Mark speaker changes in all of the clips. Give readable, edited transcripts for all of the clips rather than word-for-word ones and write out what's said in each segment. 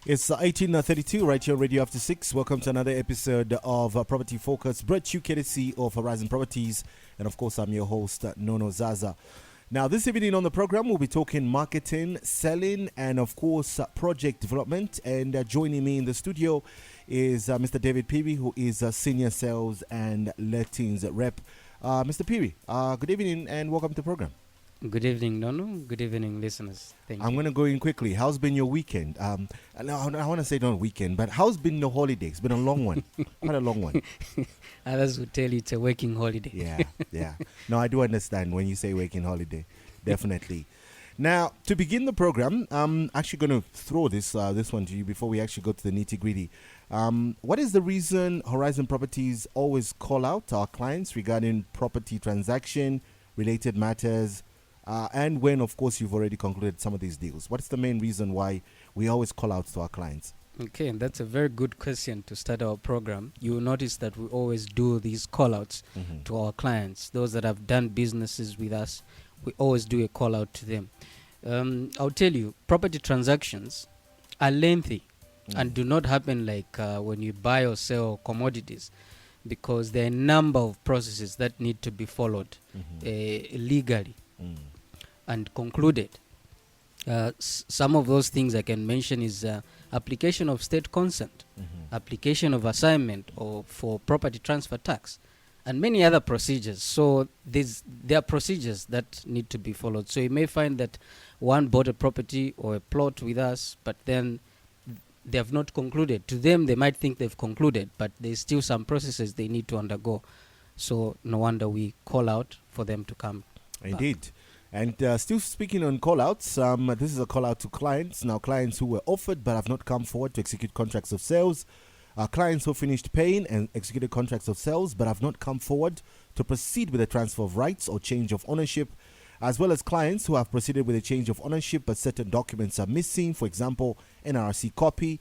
Speaker 1: It's 18:32 right here on Radio After 6. Welcome to another episode of Property Focus, brought to you courtesy of Horizon Properties. And of course, I'm your host, Nono Zaza. Now, this evening on the program, we'll be talking marketing, selling, and of course, project development. And joining me in the studio is Mr. David Peary, who is Senior Sales and Lettings Rep. Mr. Peary, good evening and welcome to the program.
Speaker 2: Good evening, Nono. Good evening, listeners. Thank you.
Speaker 1: I'm going to go in quickly. How's been your weekend? I want to say not weekend, but how's been the holiday? It's been a long one. Quite a long one.
Speaker 2: Others would tell you it's a working holiday.
Speaker 1: Yeah. No, I do understand when you say working holiday. Definitely. Now, to begin the program, I'm actually going to throw this one to you before we actually go to the nitty-gritty. What is the reason Horizon Properties always call out our clients regarding property transaction-related matters, and when, of course, you've already concluded some of these deals? What's the main reason why we always call out to our clients?
Speaker 2: Okay, and that's a very good question to start our program. You will notice that we always do these call-outs to our clients. Those that have done businesses with us, we always do a call-out to them. I'll tell you, property transactions are lengthy and do not happen like when you buy or sell commodities, because there are a number of processes that need to be followed legally and concluded. Some of those things I can mention is application of state consent, application of assignment or for property transfer tax, and many other procedures. So there are procedures that need to be followed. So you may find that one bought a property or a plot with us, but then they have not concluded. To them, they might think they've concluded, but there's still some processes they need to undergo. So no wonder we call out for them to come
Speaker 1: Indeed.
Speaker 2: back.
Speaker 1: And still speaking on call-outs, this is a call-out to clients. Now, clients who were offered but have not come forward to execute contracts of sales. Clients who finished paying and executed contracts of sales but have not come forward to proceed with the transfer of rights or change of ownership, as well as clients who have proceeded with a change of ownership but certain documents are missing, for example, NRC copy.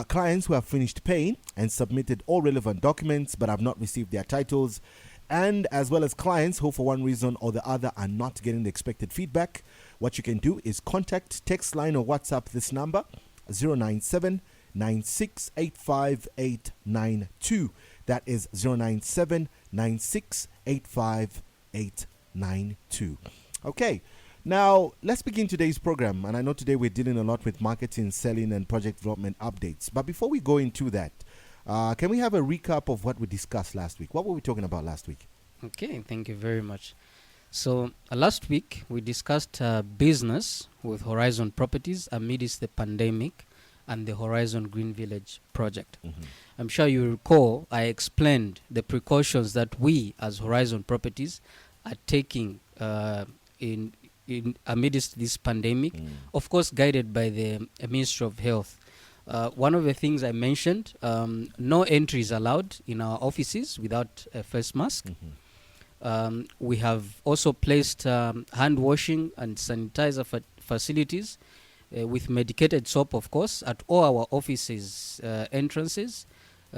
Speaker 1: Clients who have finished paying and submitted all relevant documents but have not received their titles, and as well as clients who for one reason or the other are not getting the expected feedback. What you can do is contact, text line or WhatsApp this number 097 9685892. That is 097 9685892. Okay, now let's begin today's program. And I know today we're dealing a lot with marketing, selling, and project development updates. But before we go into that, can we have a recap of what we discussed last week? What were we talking about last week?
Speaker 2: Okay, thank you very much. So last week we discussed business with Horizon Properties amidst the pandemic and the Horizon Green Village project. I'm sure you recall I explained the precautions that we as Horizon Properties are taking in amidst this pandemic, of course guided by the Ministry of Health. One of the things I mentioned, no entry is allowed in our offices without a face mask. We have also placed hand washing and sanitizer facilities with medicated soap, of course, at all our offices entrances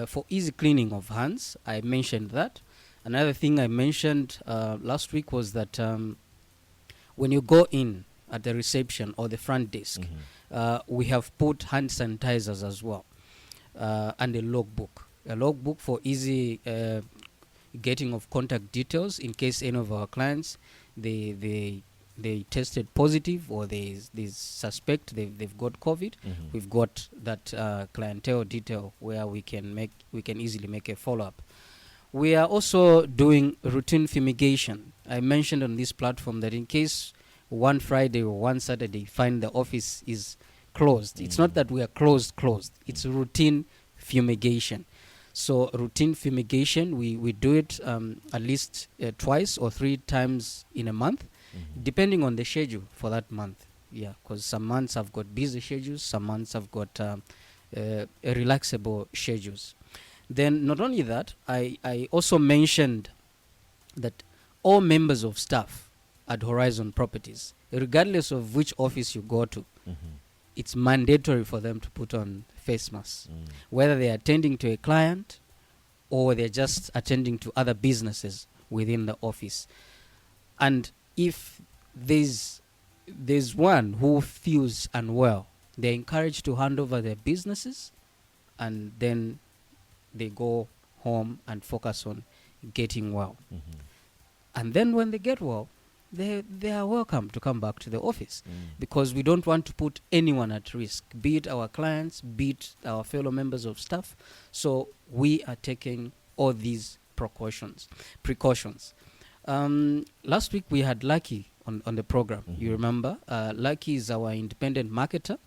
Speaker 2: for easy cleaning of hands. I mentioned that. Another thing I mentioned last week was that when you go in at the reception or the front desk, we have put hand sanitizers as well, and a logbook for easy getting of contact details in case any of our clients they tested positive or they suspect they've got COVID. We've got that clientele detail where we can easily make a follow-up. We are also doing routine fumigation. I mentioned on this platform that in case one Friday or one Saturday find the office is closed, it's not that we are closed, it's routine fumigation. So routine fumigation, we do it at least twice or three times in a month, depending on the schedule for that month. Yeah, because some months have got busy schedules, some months have got relaxable schedules. Then not only that, I also mentioned that all members of staff at Horizon Properties, regardless of which office you go to, it's mandatory for them to put on face masks, whether they're attending to a client or they're just attending to other businesses within the office. And if there's one who feels unwell they're encouraged to hand over their businesses, and then they go home and focus on getting well.
Speaker 1: Mhm.
Speaker 2: And then when they get well, they are welcome to come back to the office,
Speaker 1: Mm.
Speaker 2: because we don't want to put anyone at risk, be it our clients, be it our fellow members of staff. So we are taking all these precautions. Last week we had Lucky on the program. You remember? Lucky is our independent marketer.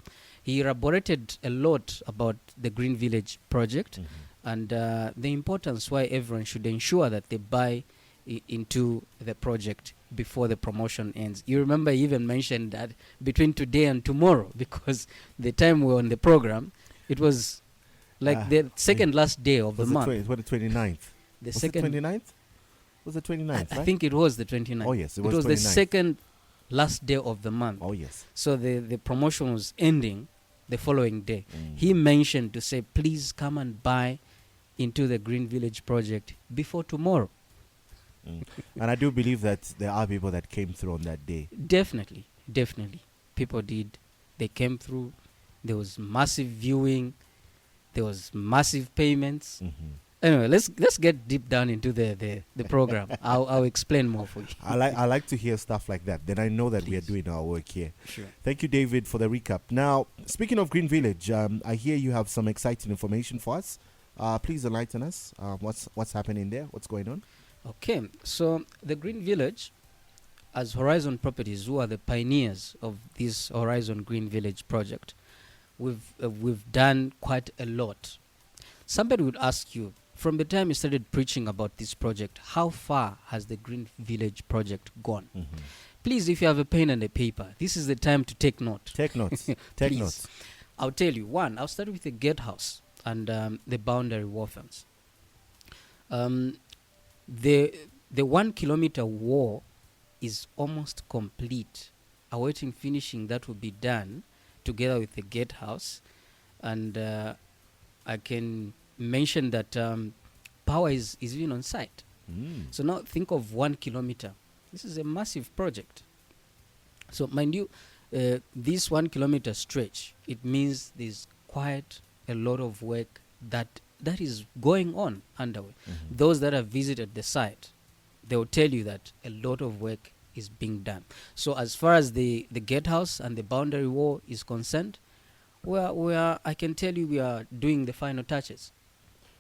Speaker 2: He elaborated a lot about the Green Village project and the importance why everyone should ensure that they buy into the project before the promotion ends. You remember he even mentioned that between today and tomorrow, because the time we were on the program, it was like the second last day of the month.
Speaker 1: It was the 29th.
Speaker 2: The
Speaker 1: Was
Speaker 2: second,
Speaker 1: it 29th? Was it 29th,
Speaker 2: I
Speaker 1: right?
Speaker 2: think it was the 29th.
Speaker 1: Oh, yes, it
Speaker 2: It
Speaker 1: was
Speaker 2: was the
Speaker 1: 29th.
Speaker 2: second last day of the month.
Speaker 1: Oh, yes.
Speaker 2: So the promotion was ending the following day.
Speaker 1: Mm.
Speaker 2: He mentioned to say, please come and buy into the Green Village project before tomorrow.
Speaker 1: Mm. And I do believe that there are people that came through on that day.
Speaker 2: Definitely. People did. They came through. There was massive viewing. There was massive payments.
Speaker 1: Mhm.
Speaker 2: Anyway, let's get deep down into the program. I'll explain more for you.
Speaker 1: I like to hear stuff like that. Then I know that we are
Speaker 2: Please.
Speaker 1: doing our work here.
Speaker 2: Sure.
Speaker 1: Thank you, David, for the recap. Now, speaking of Green Village, I hear you have some exciting information for us. Please enlighten us. What's happening there? What's going on?
Speaker 2: Okay, so the Green Village, as Horizon Properties, who are the pioneers of this Horizon Green Village project, we've done quite a lot. Somebody would ask you, from the time you started preaching about this project, how far has the Green Village project gone?
Speaker 1: Mhm.
Speaker 2: Please, if you have a pen and a paper, this is the time to take note.
Speaker 1: Take notes. Take
Speaker 2: Please.
Speaker 1: notes.
Speaker 2: I'll tell you. One, I'll start with the gatehouse and the boundary wall fence. The 1 kilometer wall is almost complete, awaiting finishing. That will be done together with the gatehouse, and I can mention that power is even on site.
Speaker 1: Mm.
Speaker 2: So now think of 1 kilometer. This is a massive project. So mind you, this 1 kilometer stretch, it means there's quite a lot of work that is going on underway.
Speaker 1: Mhm.
Speaker 2: Those that have visited the site, they will tell you that a lot of work is being done. So as far as the gatehouse and the boundary wall is concerned, I can tell you we are doing the final touches.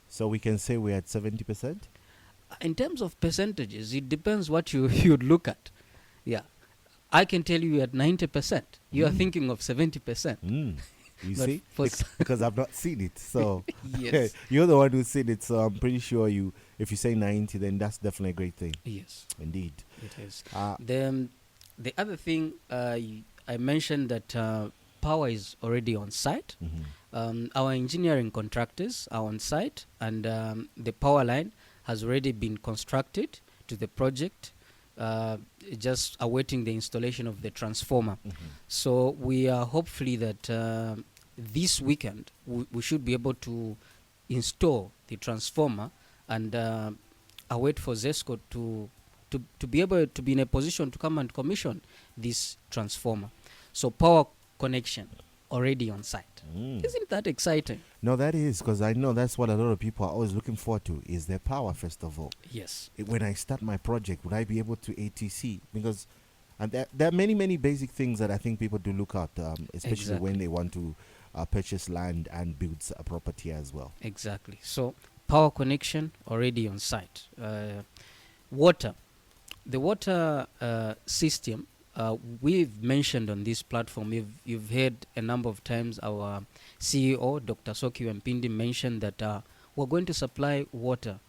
Speaker 1: So we can say we're at 70%?
Speaker 2: In terms of percentages, it depends what you'd look at. Yeah. I can tell you we're at 90%. You are thinking of 70%.
Speaker 1: Mm. You
Speaker 2: But
Speaker 1: see?
Speaker 2: for
Speaker 1: Because I've not seen it. So
Speaker 2: Yes.
Speaker 1: you're the one who's seen it. So I'm pretty sure if you say 90, then that's definitely a great thing.
Speaker 2: Yes,
Speaker 1: Indeed.
Speaker 2: it is.
Speaker 1: Uh,
Speaker 2: The other thing, I mentioned that power is already on site.
Speaker 1: mhm.
Speaker 2: Our engineering contractors are on site, and the power line has already been constructed to the project, just awaiting the installation of the transformer.
Speaker 1: Mhm.
Speaker 2: So we are hopefully that this weekend we should be able to install the transformer and await for ZESCO to be able to be in a position to come and commission this transformer. So power connection already on site.
Speaker 1: Mm.
Speaker 2: Isn't that exciting?
Speaker 1: No, that is, because I know that's what a lot of people are always looking forward to, is their power, first of all.
Speaker 2: Yes.
Speaker 1: When I start my project, would I be able to ATC? Because and there are many, many basic things that I think people do look at, especially when
Speaker 2: Exactly.
Speaker 1: they want to purchase land and build a property as well.
Speaker 2: Exactly. So power connection already on site. Water. The water system, we've mentioned on this platform, you've heard a number of times our CEO, Dr. Soki Wampindi, mentioned that we're going to supply water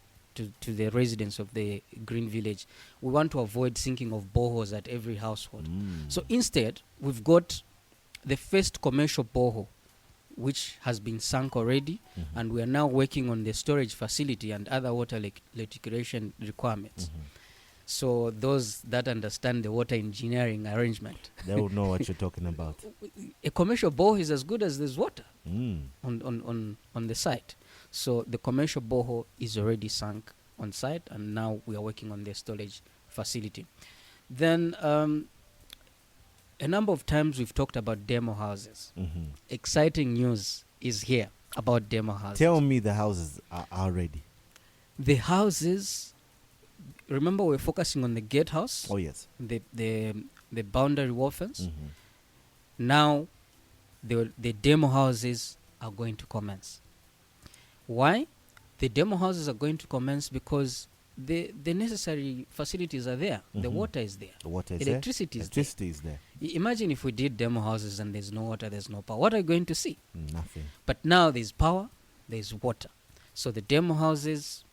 Speaker 2: to the residents of the Green Village. We want to avoid sinking of boreholes at every household.
Speaker 1: Mm.
Speaker 2: So instead, we've got the first commercial borehole, which has been sunk already,
Speaker 1: Mhm.
Speaker 2: and we are now working on the storage facility and other water liquidation requirements.
Speaker 1: Mhm.
Speaker 2: So those that understand the water engineering arrangement,
Speaker 1: They will know what you're talking about.
Speaker 2: a commercial borehole is as good as there's water
Speaker 1: Mm.
Speaker 2: on the site. So the commercial borehole is already sunk on site, and now we are working on the storage facility. Then A number of times we've talked about demo houses.
Speaker 1: Mhm.
Speaker 2: Exciting news is here about demo houses.
Speaker 1: Tell me the houses are ready.
Speaker 2: The houses, remember we're focusing on the gatehouse,
Speaker 1: Oh yes.
Speaker 2: the boundary wall fence.
Speaker 1: Mhm.
Speaker 2: Now the demo houses are going to commence. Why? The demo houses are going to commence because the necessary facilities are there. The
Speaker 1: Mhm.
Speaker 2: water is there.
Speaker 1: The water is
Speaker 2: Electricity
Speaker 1: there.
Speaker 2: is there.
Speaker 1: Electricity is there.
Speaker 2: Imagine if we did demo houses and there's no water, there's no power. What are you going to see?
Speaker 1: Nothing.
Speaker 2: But now there's power, there's water. So the demo houses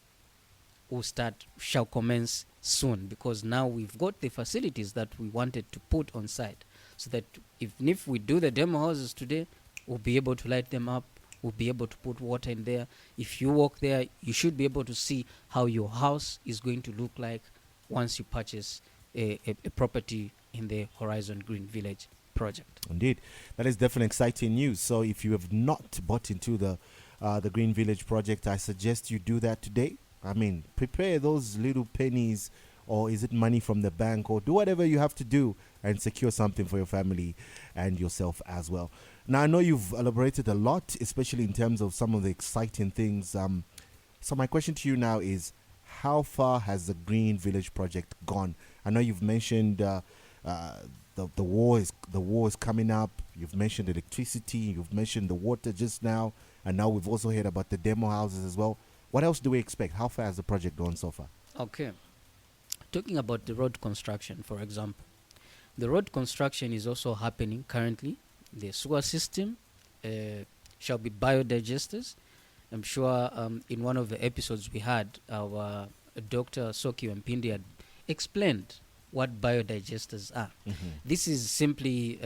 Speaker 2: shall commence soon, because now we've got the facilities that we wanted to put on site, so that if we do the demo houses today, we'll be able to light them up, we'll be able to put water in there. If you walk there, you should be able to see how your house is going to look like once you purchase a property in the Horizon Green Village project.
Speaker 1: Indeed, that is definitely exciting news. So if you have not bought into the Green Village project, I suggest you do that today. I mean, prepare those little pennies, or is it money from the bank, or do whatever you have to do and secure something for your family and yourself as well. Now, I know you've elaborated a lot, especially in terms of some of the exciting things. So my question to you now is, how far has the Green Village project gone? I know you've mentioned the war is coming up. You've mentioned electricity. You've mentioned the water just now, and now we've also heard about the demo houses as well. What else do we expect? How far has the project gone so far?
Speaker 2: Okay. Talking about the road construction, for example, the road construction is also happening currently. The sewer system shall be biodigesters. I'm sure in one of the episodes we had, our Dr. Soki Mpindi had explained what biodigesters are.
Speaker 1: Mm-hmm.
Speaker 2: This is simply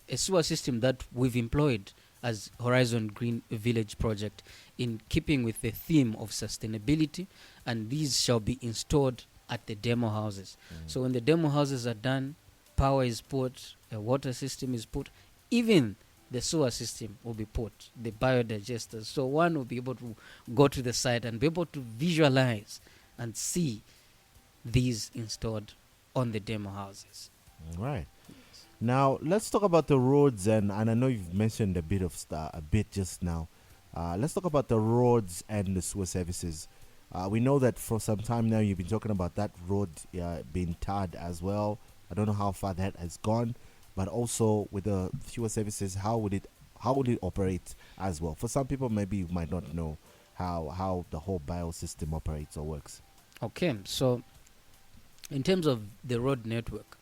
Speaker 2: a sewer system that we've employed as Horizon Green Village project, in keeping with the theme of sustainability, and these shall be installed at the demo houses. So when the demo houses are done, power is put, a water system is put, even the sewer system will be put, the biodigesters. So one will be able to go to the site and be able to visualize and see these installed on the demo houses.
Speaker 1: All right. Now let's talk about the roads, and I know you've mentioned a bit just now. Let's talk about the roads and the sewer services. We know that for some time now you've been talking about that road being tarred as well. I don't know how far that has gone, but also with the sewer services, how would it operate as well? For some people, maybe you might not know how the whole biosystem operates or works.
Speaker 2: Okay, so in terms of the road network,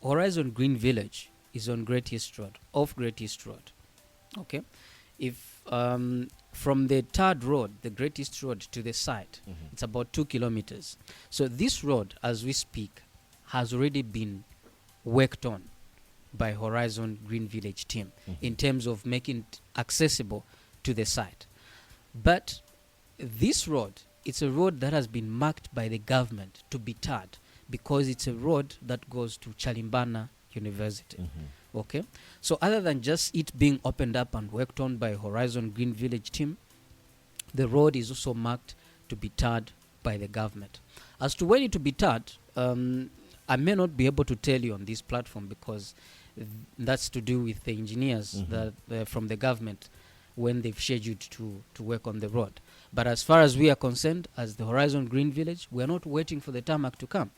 Speaker 2: Horizon Green Village is on Great East Road, off Great East Road. Okay, if from the third road, the Great East Road, to the site, it's about 2 kilometers. So this road, as we speak, has already been worked on by Horizon Green Village team in terms of making it accessible to the site. But this road, it's a road that has been marked by the government to be tarred, because it's a road that goes to Chalimbana University. Okay, so other than just it being opened up and worked on by Horizon Green Village team, the road is also marked to be tarred by the government. As to when it will be tarred, I may not be able to tell you on this platform, because that's to do with the engineers that from the government, when they've scheduled to work on the road. But as far as we are concerned, as the Horizon Green Village, we are not waiting for the tarmac to come.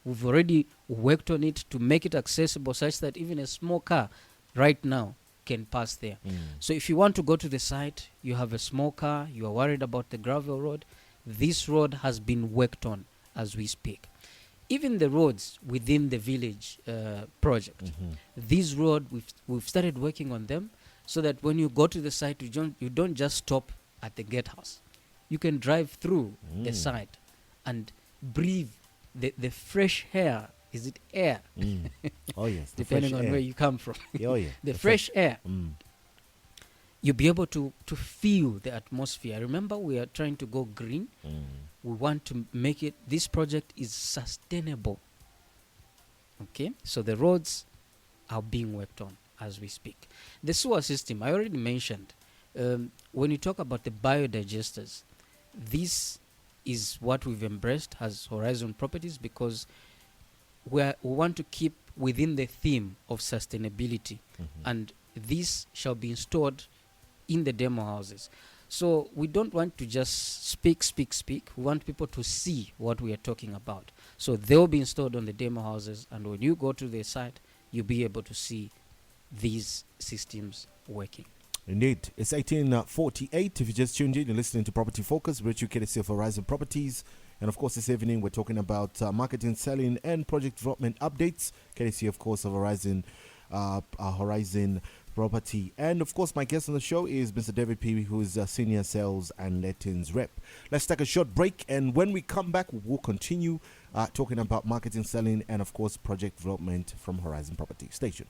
Speaker 2: We've already worked on it to make it accessible, such that even a small car right now can pass there. So if you want to go to the site, you have a small car, you are worried about the gravel road, this road has been worked on as we speak. Even the roads within the village project, this road, we've started working on them, so that when you go to the site, you don't just stop at the gatehouse. You can drive through the site and breathe the fresh air. Is it air?
Speaker 1: Oh yes,
Speaker 2: depending on where you come from.
Speaker 1: Oh yeah,
Speaker 2: the fresh air. You'll be able to feel the atmosphere. Remember, we are trying to go green. We want to make it, this project is sustainable. Okay, so the roads are being worked on as we speak. The sewer system, I already mentioned. When you talk about the biodigesters, this is what we've embraced as Horizon Properties, because we want to keep within the theme of sustainability, and this shall be installed in the demo houses. So we don't want to just speak. We want people to see what we are talking about. So they'll be installed on the demo houses, and when you go to the site, you'll be able to see these systems working.
Speaker 1: Indeed. It's 18:48. If you just tuned in, you're listening to Property Focus, brought you courtesy of Horizon Properties. And of course, this evening we're talking about marketing, selling, and project development updates, courtesy, of course, of Horizon Property. And of course, my guest on the show is Mr. David Peary, who is a senior sales and lettings rep. Let's take a short break, and when we come back, we'll continue talking about marketing, selling, and of course, project development from Horizon Property. Stay tuned.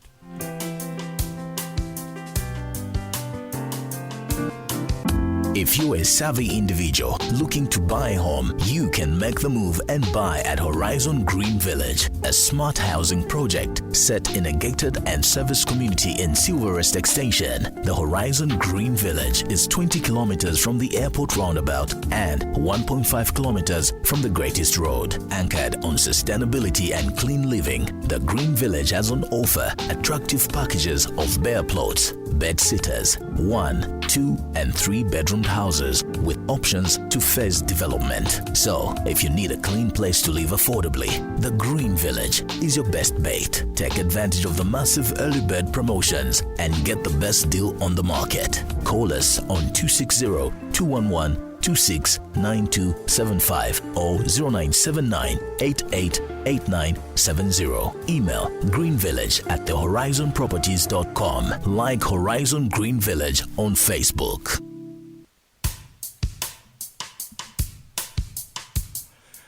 Speaker 3: If you're a savvy individual looking to buy a home, you can make the move and buy at Horizon Green Village, a smart housing project set in a gated and serviced community in Silverest Extension. The Horizon Green Village is 20 kilometers from the airport roundabout and 1.5 kilometers from the Greatest Road. Anchored on sustainability and clean living, the Green Village has on offer attractive packages of bare plots, bed sitters, 1, 2, and 3 bedroom houses with options to phase development. So, if you need a clean place to live affordably, the Green Village is your best bet. Take advantage of the massive early bird promotions and get the best deal on the market. Call us on 260-211-269275 or 0979-888970. Email greenvillage@thehorizonproperties.com. Like Horizon Green Village on Facebook.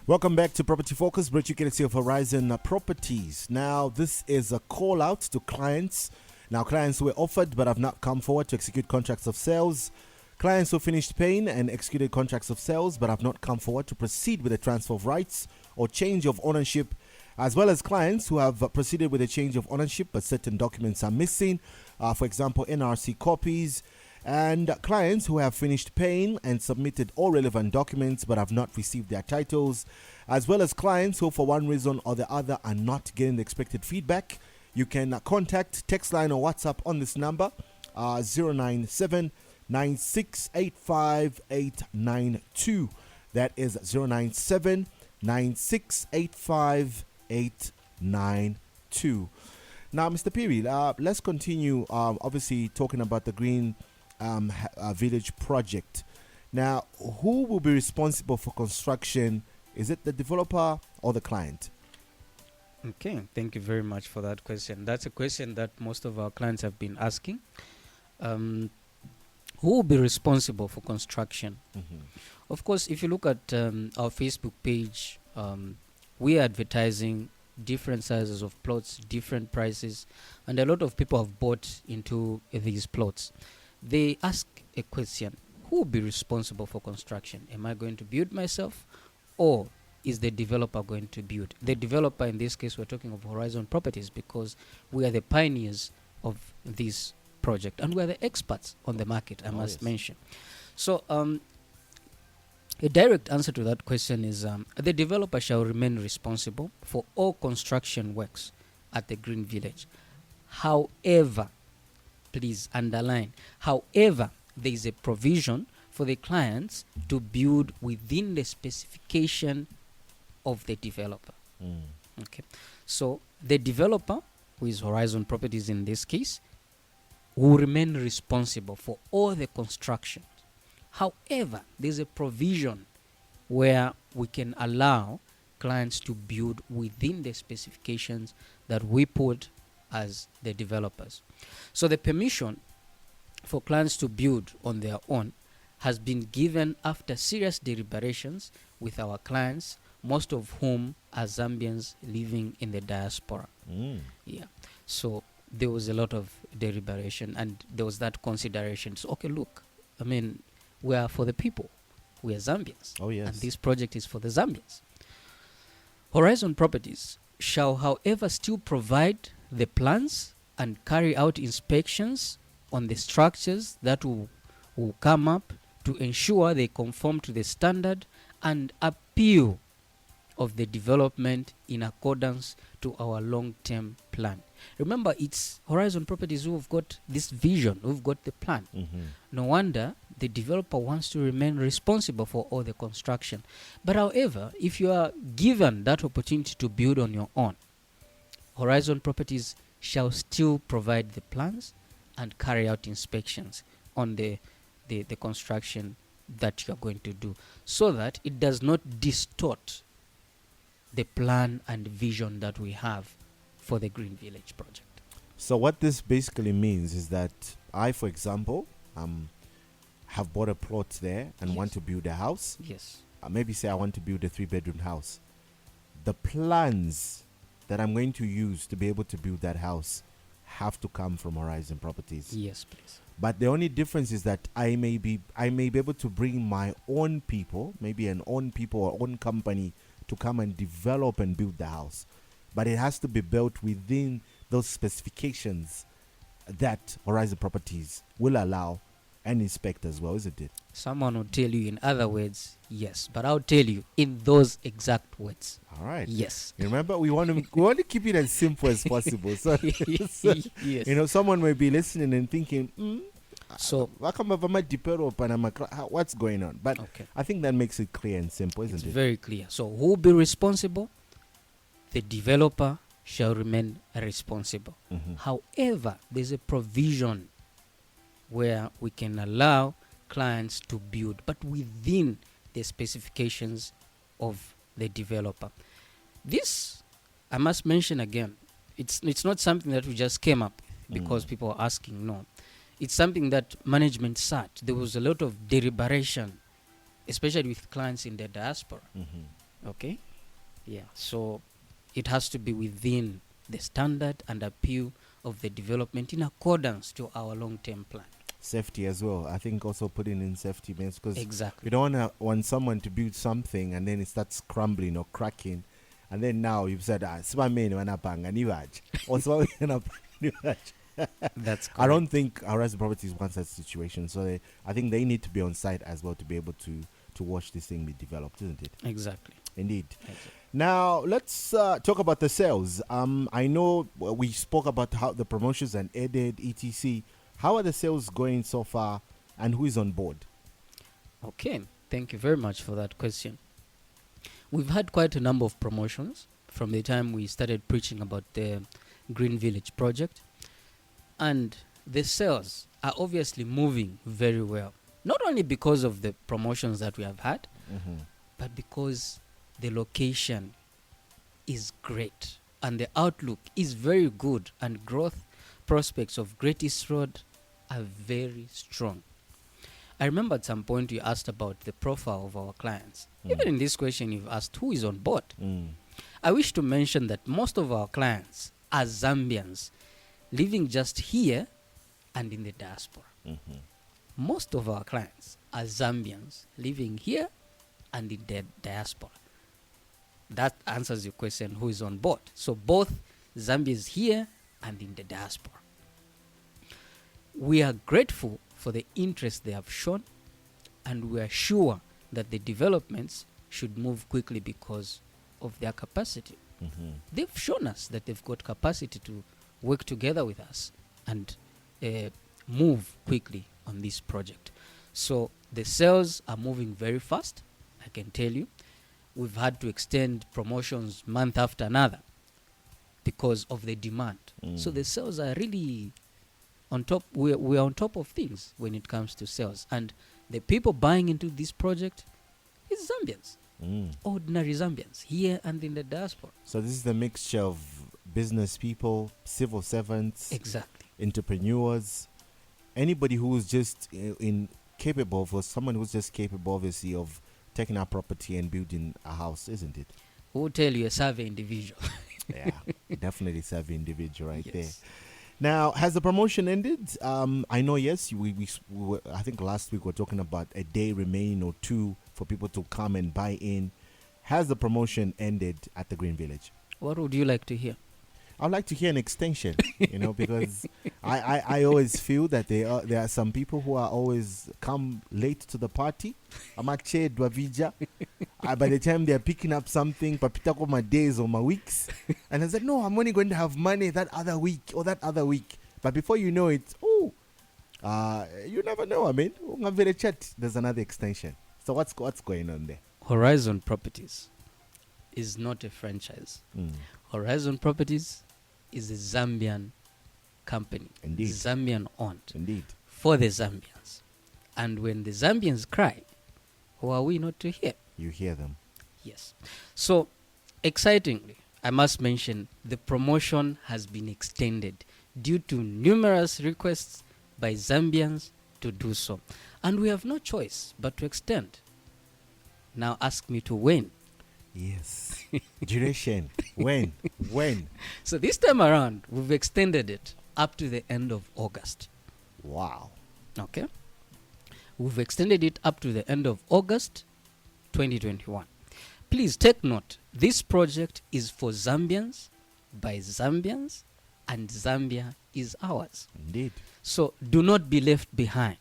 Speaker 1: Welcome back to Property Focus, brought you courtesy of Horizon Properties. Now, this is a call out to clients. Now, clients who were offered but have not come forward to execute contracts of sales. Clients who finished paying and executed contracts of sales but have not come forward to proceed with the transfer of rights or change of ownership, as well as clients who have proceeded with a change of ownership but certain documents are missing, for example, NRC copies, and clients who have finished paying and submitted all relevant documents but have not received their titles, as well as clients who for one reason or the other are not getting the expected feedback. You can contact, text line or WhatsApp on this number, 097-9685-892. That is 097-9685-892. Now, Mr. Peary, let's continue obviously talking about the Green Village project. Now, who will be responsible for construction? Is it the developer or the client?
Speaker 2: Okay, thank you very much for that question. That's a question that most of our clients have been asking. Who will be responsible for construction? Of course, if you look at our Facebook page, we are advertising different sizes of plots, different prices, and a lot of people have bought into these plots. They ask a question: who will be responsible for construction? Am I going to build myself, or is the developer going to build? The developer, in this case, we're talking of Horizon Properties, because we are the pioneers of this project and we're the experts on the market, I must mention. So a direct answer to that question is the developer shall remain responsible for all construction works at the Green Village. However, please underline, however, there is a provision for the clients to build within the specification of the developer. Okay, so the developer, who is Horizon Properties in this case, will remain responsible for all the construction. However, there's a provision where we can allow clients to build within the specifications that we put as the developers. So the permission for clients to build on their own has been given after serious deliberations with our clients, most of whom are Zambians living in the diaspora. Yeah. So there was a lot of deliberation and there was that consideration. So, okay, look, I mean, we are for the people. We are Zambians.
Speaker 1: Oh, yes.
Speaker 2: And this project is for the Zambians. Horizon Properties shall, however, still provide the plans and carry out inspections on the structures that will come up to ensure they conform to the standard, and appeal of the development in accordance to our long-term plan. Remember, it's Horizon Properties who have got this vision, who've got the plan. No wonder the developer wants to remain responsible for all the construction. But however, if you are given that opportunity to build on your own, Horizon Properties shall still provide the plans and carry out inspections on the construction that you are going to do, so that it does not distort the plan and vision that we have for the Green Village project.
Speaker 1: So what this basically means is that I, for example, have bought a plot there and
Speaker 2: Yes.
Speaker 1: want to build a house.
Speaker 2: Yes.
Speaker 1: Maybe say I want to build a 3-bedroom house. The plans that I'm going to use to be able to build that house have to come from Horizon Properties.
Speaker 2: Yes, please.
Speaker 1: But the only difference is that I may be able to bring my own people, maybe an own people or own company, to come and develop and build the house. But it has to be built within those specifications that Horizon Properties will allow and inspect as well, isn't it?
Speaker 2: Someone will tell you in other words, yes, but I'll tell you in those exact words.
Speaker 1: All right.
Speaker 2: Yes.
Speaker 1: Remember, we want to keep it as simple as possible. So,
Speaker 2: Yes.
Speaker 1: someone may be listening and thinking,
Speaker 2: So,
Speaker 1: what's going on? But
Speaker 2: okay.
Speaker 1: I think that makes it clear and simple, isn't
Speaker 2: It's
Speaker 1: it?
Speaker 2: very clear. So, who will be responsible? The developer shall remain responsible. However, there's a provision where we can allow clients to build, but within the specifications of the developer. This, I must mention again, it's not something that we just came up because people are asking. No, it's something that management sat. There was a lot of deliberation, especially with clients in the diaspora. Okay, yeah. So it has to be within the standard and appeal of the development in accordance to our long-term plan.
Speaker 1: Safety as well. I think also putting in safety means, because
Speaker 2: Exactly.
Speaker 1: you don't want someone to build something and then it starts crumbling or cracking, and then now you've said,
Speaker 2: That's correct.
Speaker 1: I don't think Horizon Properties wants that situation. So I think they need to be on site as well to be able to watch this thing be developed, isn't it?
Speaker 2: Exactly.
Speaker 1: Indeed.
Speaker 2: Exactly.
Speaker 1: Now, let's talk about the sales. I know we spoke about how the promotions and added etc. How are the sales going so far, and who is on board?
Speaker 2: Okay, thank you very much for that question. We've had quite a number of promotions from the time we started preaching about the Green Village project, and the sales are obviously moving very well. Not only because of the promotions that we have had, but because the location is great and the outlook is very good, and growth prospects of Great East Road are very strong. I remember at some point you asked about the profile of our clients. Even in this question you've asked who is on board. I wish to mention that most of our clients are Zambians living just here and in the diaspora. Most of our clients are Zambians living here and in the diaspora. That answers your question, who is on board. So both Zambians here and in the diaspora. We are grateful for the interest they have shown, and we are sure that the developments should move quickly because of their capacity. They've shown us that they've got capacity to work together with us and move quickly on this project. So the sales are moving very fast, I can tell you. We've had to extend promotions month after another because of the demand. So the sales are really on top. We're on top of things when it comes to sales. And the people buying into this project is Zambians. Ordinary Zambians here and in the diaspora.
Speaker 1: So this is the mixture of business people, civil servants,
Speaker 2: Exactly.
Speaker 1: entrepreneurs, anybody who's just capable, for someone who's just capable, obviously, of taking our property and building a house, isn't it?
Speaker 2: Who will tell you a savvy individual?
Speaker 1: Yeah, definitely savvy individual right there.
Speaker 2: Yes.
Speaker 1: Now, has the promotion ended? I know, yes. We were, I think last week we were talking about a day remaining or two for people to come and buy in. Has the promotion ended at the Green Village?
Speaker 2: What would you like to hear?
Speaker 1: I'd like to hear an extension, because I always feel that there are some people who are always come late to the party. Amache Dwavija. By the time they're picking up something, papita my days or my weeks. And I said, no, I'm only going to have money that other week or that other week. But before you know it, you never know. I mean, there's another extension. So what's going on there?
Speaker 2: Horizon Properties is not a franchise. Horizon Properties is a Zambian company.
Speaker 1: Indeed.
Speaker 2: Zambian owned.
Speaker 1: Indeed.
Speaker 2: For the Zambians. And when the Zambians cry, who are we not to hear?
Speaker 1: You hear them.
Speaker 2: Yes. So, excitingly, I must mention the promotion has been extended due to numerous requests by Zambians to do so. And we have no choice but to extend. Now ask me to when.
Speaker 1: Yes. Duration. When?
Speaker 2: So this time around, we've extended it up to the end of August.
Speaker 1: Wow.
Speaker 2: Okay? We've extended it up to the end of August 2021. Please take note, this project is for Zambians, by Zambians, and Zambia is ours.
Speaker 1: Indeed.
Speaker 2: So do not be left behind.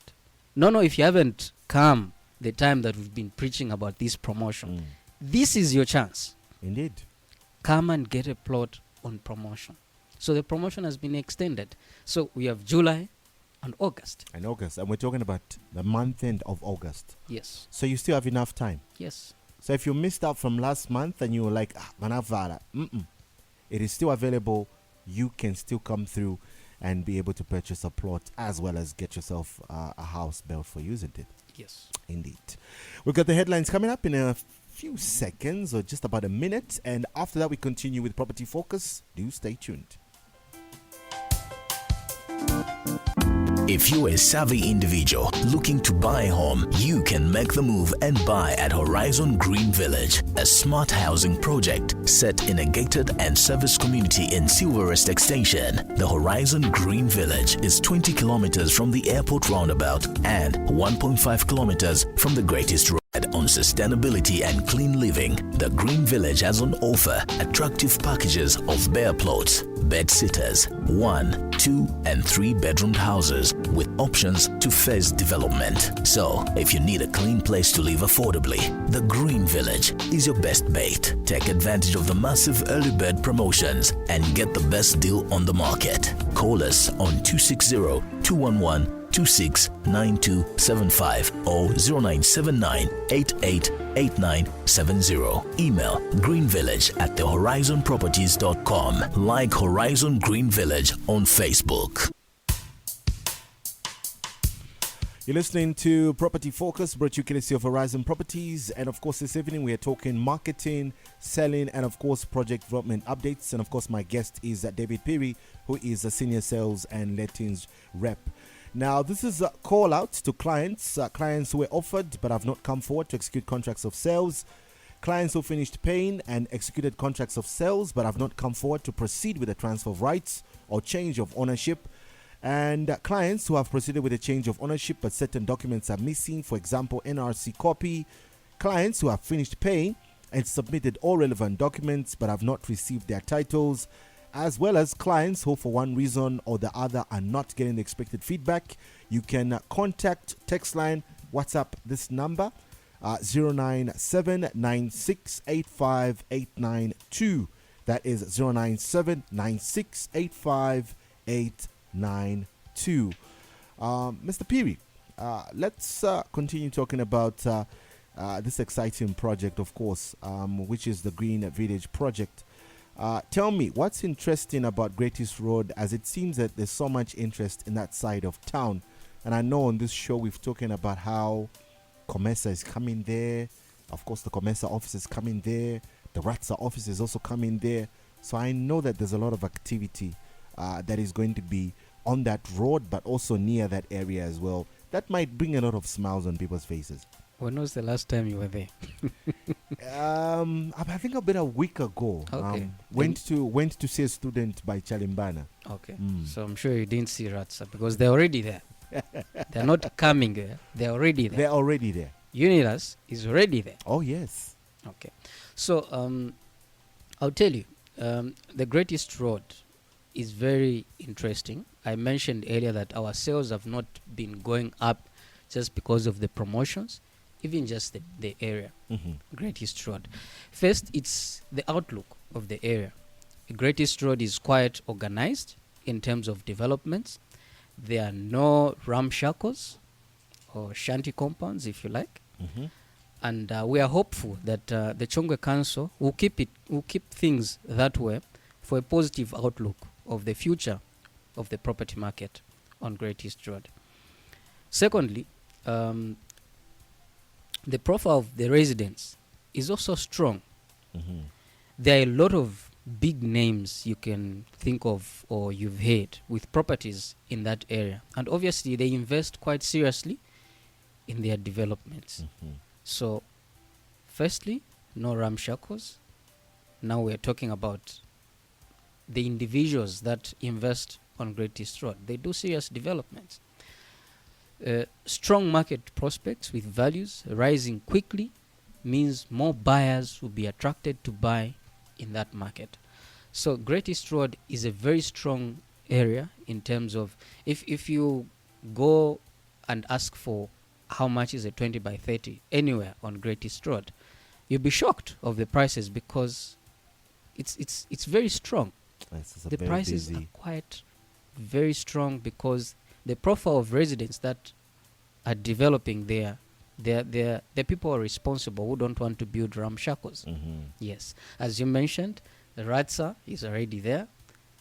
Speaker 2: No, if you haven't come the time that we've been preaching about this promotion, this is your chance.
Speaker 1: Indeed.
Speaker 2: Come and get a plot on promotion. So the promotion has been extended. So we have July and August.
Speaker 1: And we're talking about the month end of August.
Speaker 2: Yes.
Speaker 1: So you still have enough time.
Speaker 2: Yes.
Speaker 1: So if you missed out from last month and you were like, Manavara, it is still available. You can still come through and be able to purchase a plot as well as get yourself a house built for you, isn't it?
Speaker 2: Yes.
Speaker 1: Indeed. We've got the headlines coming up in a few seconds or just about a minute. And after that, we continue with Property Focus. Do stay tuned.
Speaker 3: If you're a savvy individual looking to buy a home, you can make the move and buy at Horizon Green Village, a smart housing project set in a gated and service community in Silverest Extension. The Horizon Green Village is 20 kilometers from the airport roundabout and 1.5 kilometers from the greatest road. On sustainability and clean living, the Green Village has on offer attractive packages of bare plots, bed sitters, 1, 2, and 3 bedroomed houses with options to phase development. So, if you need a clean place to live affordably, the Green Village is your best bait. Take advantage of the massive early bird promotions and get the best deal on the market. Call us on 260-211-269275 or 0979-888970. Email greenvillage@thehorizonproperties.com. Like Horizon Green Village on Facebook.
Speaker 1: You're listening to Property Focus, brought to you courtesy of Horizon Properties. And of course, this evening we are talking marketing, selling, and of course, project development updates. And of course, my guest is David Phiri, who is a senior sales and lettings rep. Now, this is a call out to clients, clients who were offered but have not come forward to execute contracts of sales, clients who finished paying and executed contracts of sales but have not come forward to proceed with the transfer of rights or change of ownership, and clients who have proceeded with a change of ownership but certain documents are missing, for example, NRC copy, clients who have finished paying and submitted all relevant documents but have not received their titles, as well as clients who for one reason or the other are not getting the expected feedback. You can contact text line, WhatsApp this number, 09796858892. That is 09796858892. Mr. Phiri, let's continue talking about this exciting project, of course, which is the Green Village project. Tell me, what's interesting about Greatest Road, as it seems that there's so much interest in that side of town? And I know on this show we've talking about how COMESA is coming there. Of course, the COMESA office is coming there. The RATSA office is also coming there. So I know that there's a lot of activity that is going to be on that road, but also near that area as well. That might bring a lot of smiles on people's faces.
Speaker 2: When was the last time you were there?
Speaker 1: I think about a week ago.
Speaker 2: Okay.
Speaker 1: Went to see a student by Chalimbana.
Speaker 2: Okay. So I'm sure you didn't see Ratsa because they're already there. They're not coming there. They're already there.
Speaker 1: They're already there.
Speaker 2: Unidas is already there.
Speaker 1: Oh, yes.
Speaker 2: Okay. So I'll tell you, the Greatest Road is very interesting. I mentioned earlier that our sales have not been going up just because of the promotions, even just the area, Great East Road. First, it's the outlook of the area. Great East Road is quite organized in terms of developments. There are no ramshackles or shanty compounds, if you like. And we are hopeful that the Chongwe Council will keep things that way for a positive outlook of the future of the property market on Great East Road. Secondly, the profile of the residents is also strong. There are a lot of big names you can think of or you've heard with properties in that area. And obviously, they invest quite seriously in their developments. So, firstly, no ramshackles. Now we're talking about the individuals that invest on Great East Road. They do serious developments. Strong market prospects with values rising quickly means more buyers will be attracted to buy in that market. So Great East Road is a very strong area in terms of if you go and ask for how much is a 20 by 30 anywhere on Great East Road, you'll be shocked of the prices because it's very strong. The prices are quite very strong because the profile of residents that are developing there, the people are responsible who don't want to build ramshackles. Yes, as you mentioned, the RATSA is already there.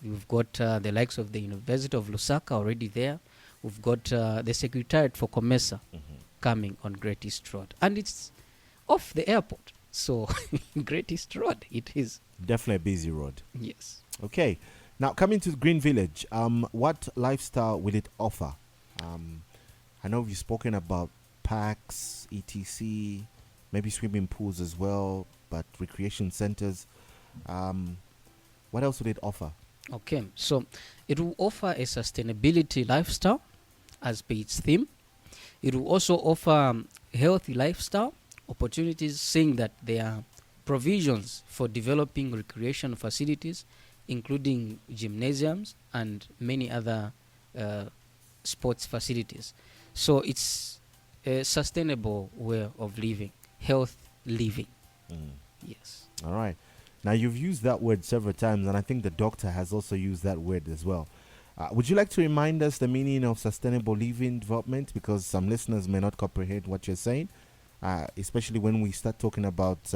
Speaker 2: We've got the likes of the University of Lusaka already there. We've got the Secretariat for COMESA coming on Great East Road. And it's off the airport. So, Great East Road, it is.
Speaker 1: Definitely a busy road.
Speaker 2: Yes.
Speaker 1: Okay. Now, coming to Green Village, what lifestyle will it offer? I know you've spoken about parks, etc., maybe swimming pools as well, but recreation centers. What else will it offer?
Speaker 2: Okay, so it will offer a sustainability lifestyle as per its theme. It will also offer healthy lifestyle opportunities, saying that there are provisions for developing recreation facilities, including gymnasiums and many other sports facilities. So it's a sustainable way of living, health living. Yes.
Speaker 1: All right. Now, you've used that word several times, and I think the doctor has also used that word as well. Would you like to remind us the meaning of sustainable living development? Because some listeners may not comprehend what you're saying, especially when we start talking about,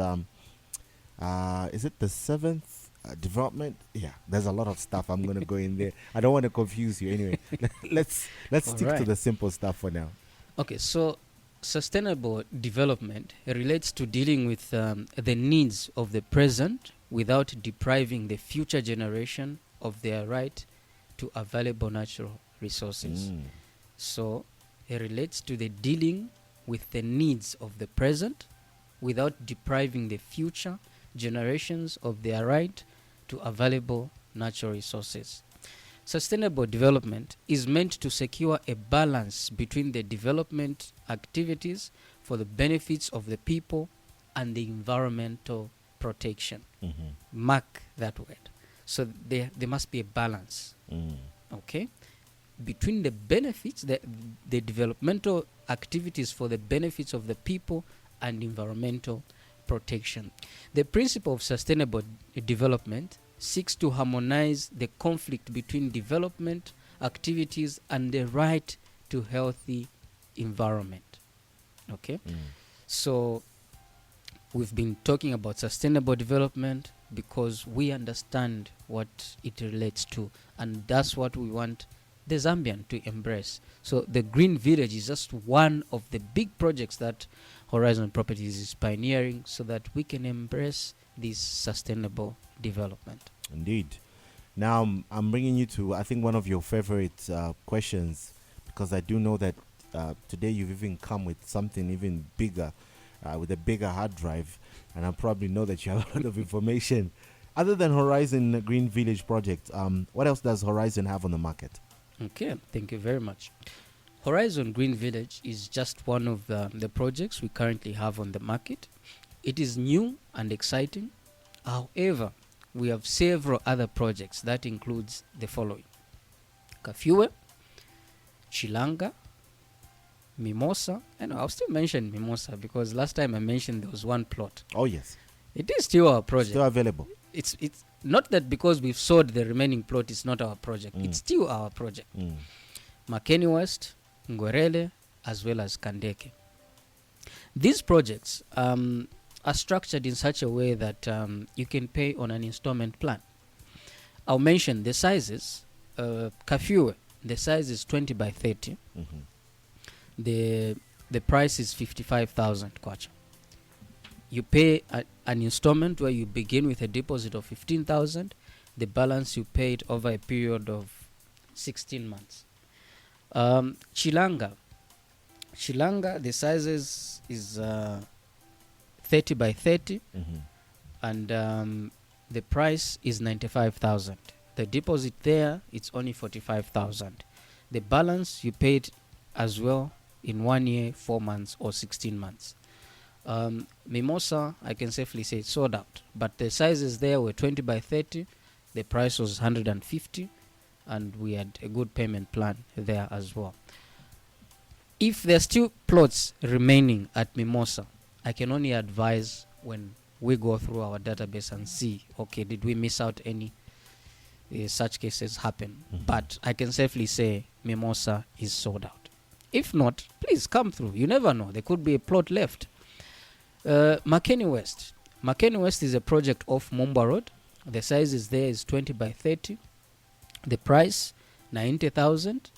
Speaker 1: is it the seventh development? Yeah, there's a lot of stuff. I'm going to go in there. I don't want to confuse you. Anyway, let's stick to the simple stuff for now.
Speaker 2: Okay, so sustainable development relates to dealing with the needs of the present without depriving the future generation of their right to available natural resources. So it relates to the dealing with the needs of the present without depriving the future generations of their right to available natural resources. Sustainable development is meant to secure a balance between the development activities for the benefits of the people and the environmental protection. Mark that word. So there must be a balance, okay, between the benefits, the developmental activities for the benefits of the people and environmental protection. The principle of sustainable development seeks to harmonize the conflict between development activities and the right to healthy environment. Okay? So we've been talking about sustainable development because we understand what it relates to, and that's what we want the Zambian to embrace. So the Green Village is just one of the big projects that Horizon Properties is pioneering so that we can embrace this sustainable development.
Speaker 1: Indeed. Now, I'm bringing you to, I think, one of your favorite questions, because I do know that today you've even come with something even bigger, with a bigger hard drive, and I probably know that you have a lot of information. Other than Horizon Green Village project, what else does Horizon have on the market?
Speaker 2: Okay, thank you very much. Horizon Green Village is just one of the projects we currently have on the market. It is new and exciting. However, we have several other projects that includes the following: Kafue, Chilanga, Mimosa, and I'll still mention Mimosa because last time I mentioned there was one plot.
Speaker 1: Oh yes,
Speaker 2: It is still our project.
Speaker 1: still available.
Speaker 2: It's not that because we've sold the remaining plot it's not our project. It's still our project. Makeni West, Ngwerele, as well as Kandeke. These projects are structured in such a way that you can pay on an installment plan. I'll mention the sizes. Kafue, the size is 20 by 30. The price is 55,000 kwacha. You pay an installment where you begin with a deposit of 15,000. The balance you pay it over a period of 16 months. Chilanga, the sizes is 30 by 30, and the price is 95,000. The deposit there, it's only 45,000. The balance you paid as well in 1 year, 4 months, or 16 months. Mimosa, I can safely say it's sold out, but the sizes there were 20 by 30. The price was 150, and we had a good payment plan there as well. If there's still plots remaining at Mimosa, I can only advise when we go through our database and see, okay, did we miss out any such cases happen? But I can safely say Mimosa is sold out. If not, please come through. You never know. There could be a plot left. Makeni West. Makeni West is a project off Mumba Road. The size is there is 20 by 30. The price, 90,000.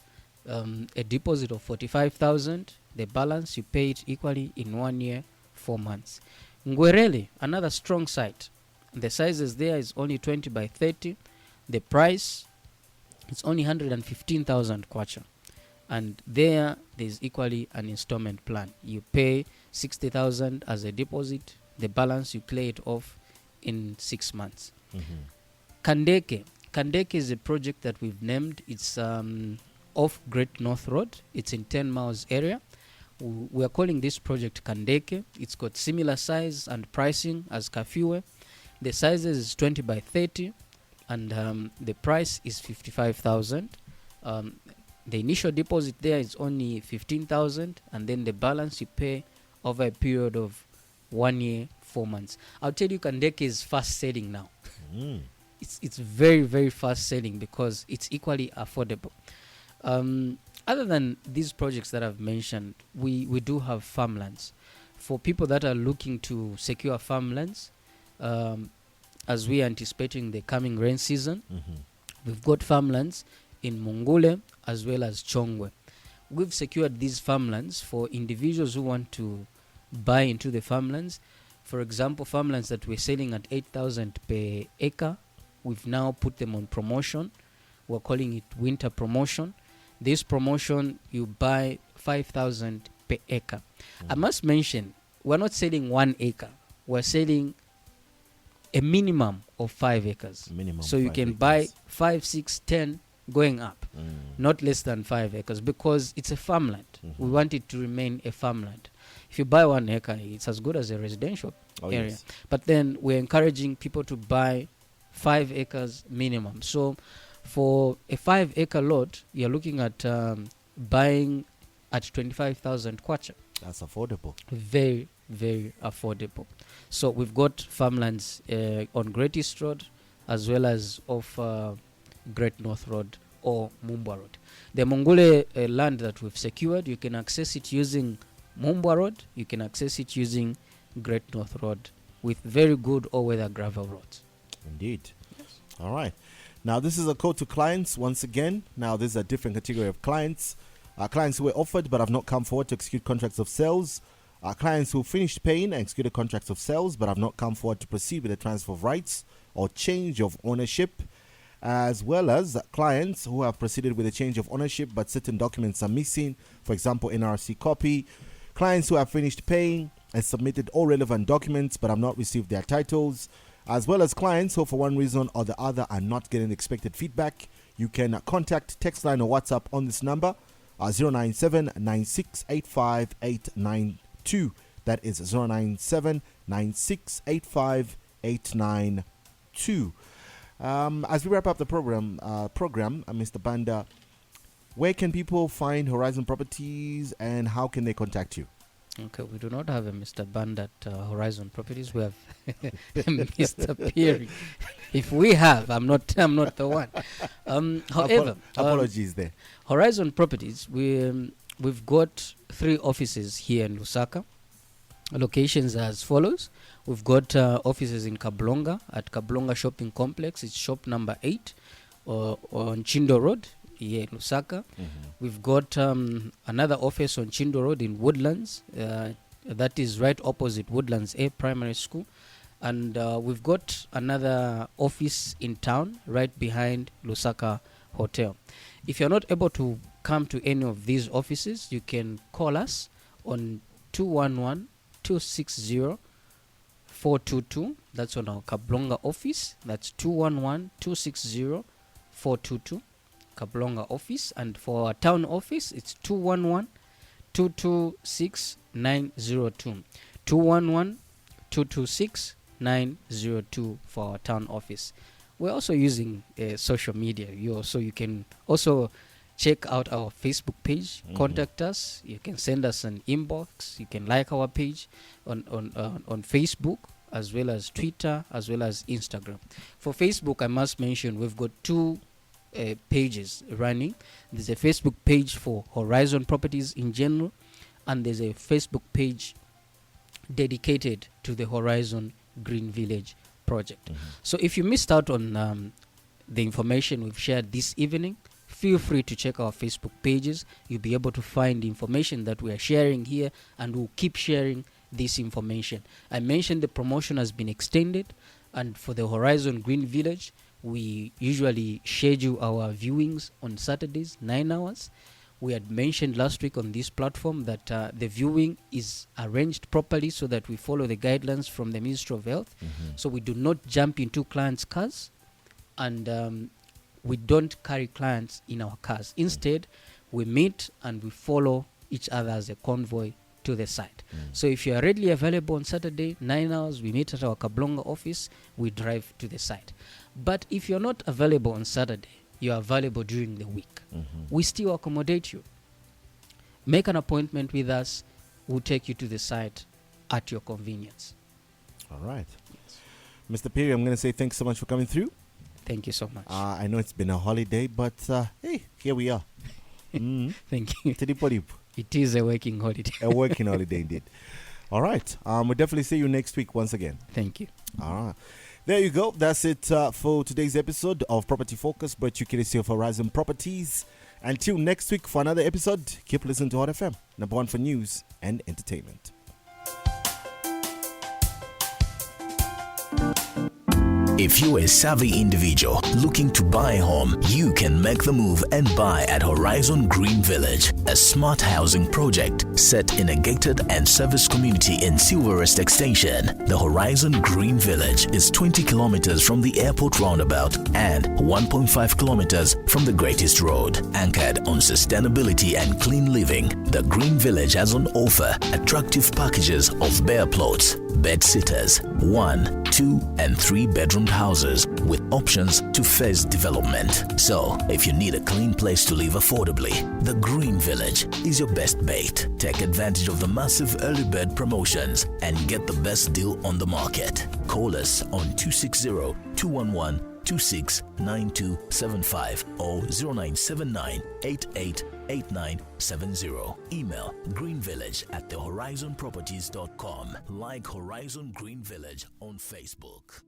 Speaker 2: A deposit of 45,000. The balance you pay it equally in 1 year, 4 months. Ngwerele, another strong site. The sizes there is only 20 by 30. The price is only 115,000 kwacha. And there's equally an installment plan. You pay 60,000 as a deposit. The balance you clear it off in 6 months. Kandeke. Kandeke is a project that we've named. It's off Great North Road. It's in 10 miles area. We are calling this project Kandeke. It's got similar size and pricing as Kafue. The sizes is 20 by 30, and the price is 55,000. The initial deposit there is only 15,000, and then the balance you pay over a period of 1 year, 4 months. I'll tell you, Kandeke is fast selling now. It's very, very fast selling because it's equally affordable. Other than these projects that I've mentioned, we do have farmlands. For people that are looking to secure farmlands, as we are anticipating the coming rain season, we've got farmlands in Mungule as well as Chongwe. We've secured these farmlands for individuals who want to buy into the farmlands. For example, farmlands that we're selling at 8,000 per acre, we've now put them on promotion. We're calling it winter promotion. This promotion, you buy 5,000 per acre. I must mention, we're not selling 1 acre. We're selling a minimum of 5 acres. So you can buy 5, 6, 10 going up, not less than 5 acres, because it's a farmland. We want it to remain a farmland. If you buy 1 acre, it's as good as a residential area.
Speaker 1: Yes.
Speaker 2: But then we're encouraging people to buy 5 acres minimum. So for a 5 acre lot, you're looking at buying at 25,000 kwacha.
Speaker 1: That's affordable.
Speaker 2: Very, very affordable. So we've got farmlands on Great East Road as well as off Great North Road or Mumba Road. The Mungule land that we've secured, you can access it using Mumba Road, you can access it using Great North Road with very good all-weather gravel roads.
Speaker 1: Indeed. Yes. All right. Now, this is a call to clients once again. Now, this is a different category of clients. Clients who were offered but have not come forward to execute contracts of sales. Clients who finished paying and executed contracts of sales but have not come forward to proceed with the transfer of rights or change of ownership. As well as clients who have proceeded with a change of ownership but certain documents are missing. For example, NRC copy. Clients who have finished paying and submitted all relevant documents but have not received their titles. As well as clients who for one reason or the other are not getting the expected feedback. You can contact text line or WhatsApp on this number 097 9685 892. That is 097 9685 892. 2. As we wrap up the program, Mr. Banda, where can people find Horizon Properties and how can they contact you?
Speaker 2: Okay, we do not have a Mr. Band at Horizon Properties. We have Mr. Peary. If we have, I'm not the one. However,
Speaker 1: apologies there.
Speaker 2: Horizon Properties, we've got 3 offices here in Lusaka. Locations as follows. We've got offices in Kablonga at Kablonga Shopping Complex. It's shop number 8 on Chindo Road here in Lusaka. We've got another office on Chindo Road in Woodlands. That is right opposite Woodlands A Primary School. And we've got another office in town right behind Lusaka Hotel. If you're not able to come to any of these offices, you can call us on 211-260-422. That's on our Kablonga office. That's 211-260-422. Kablonga office. And for our town office, it's 211-226-902. 211-226-902 for our town office. We're also using social media. You can also check out our Facebook page. Contact us. You can send us an inbox. You can like our page on Facebook, as well as Twitter, as well as Instagram. For Facebook, I must mention we've got 2 pages running. There's a Facebook page for Horizon Properties in general, and there's a Facebook page dedicated to the Horizon Green Village project. So if you missed out on the information we've shared this evening, feel free to check our Facebook pages. You'll be able to find the information that we are sharing here, and we'll keep sharing this information. I mentioned the promotion has been extended, and for the Horizon Green Village, we usually schedule our viewings on Saturdays, 9 hours. We had mentioned last week on this platform that the viewing is arranged properly so that we follow the guidelines from the Ministry of Health. So we do not jump into clients' cars, and we don't carry clients in our cars. Instead, we meet and we follow each other as a convoy to the site. So if you are readily available on Saturday, 9 hours, we meet at our Kablonga office, we drive to the site. But if you're not available on Saturday, you are available during the week, we still accommodate you. Make an appointment with us. We'll take you to the site at your convenience.
Speaker 1: All right. Yes. Mr. Peary, I'm going to say thanks so much for coming through.
Speaker 2: Thank you so much.
Speaker 1: I know it's been a holiday, but hey, here we are.
Speaker 2: Thank you.
Speaker 1: Tidipodip.
Speaker 2: It is a working holiday.
Speaker 1: A working holiday indeed. All right. We'll definitely see you next week once again.
Speaker 2: Thank you.
Speaker 1: All right. There you go. That's it for today's episode of Property Focus, brought to you of Horizon Properties. Until next week for another episode, keep listening to Hot FM, number 1 for news and entertainment.
Speaker 3: If you're a savvy individual looking to buy a home, you can make the move and buy at Horizon Green Village, a smart housing project set in a gated and service community in Silverest Extension. The Horizon Green Village is 20 kilometers from the airport roundabout and 1.5 kilometers from the Greatest Road. Anchored on sustainability and clean living, the Green Village has on offer attractive packages of bare plots, bed sitters, 1, 2, and 3 bedroom houses with options to phase development. So, if you need a clean place to live affordably, the Green Village is your best bet. Take advantage of the massive early bird promotions and get the best deal on the market. Call us on 260-211-269275 or 0979-888970. Email greenvillage@thehorizonproperties.com. Like Horizon Green Village on Facebook.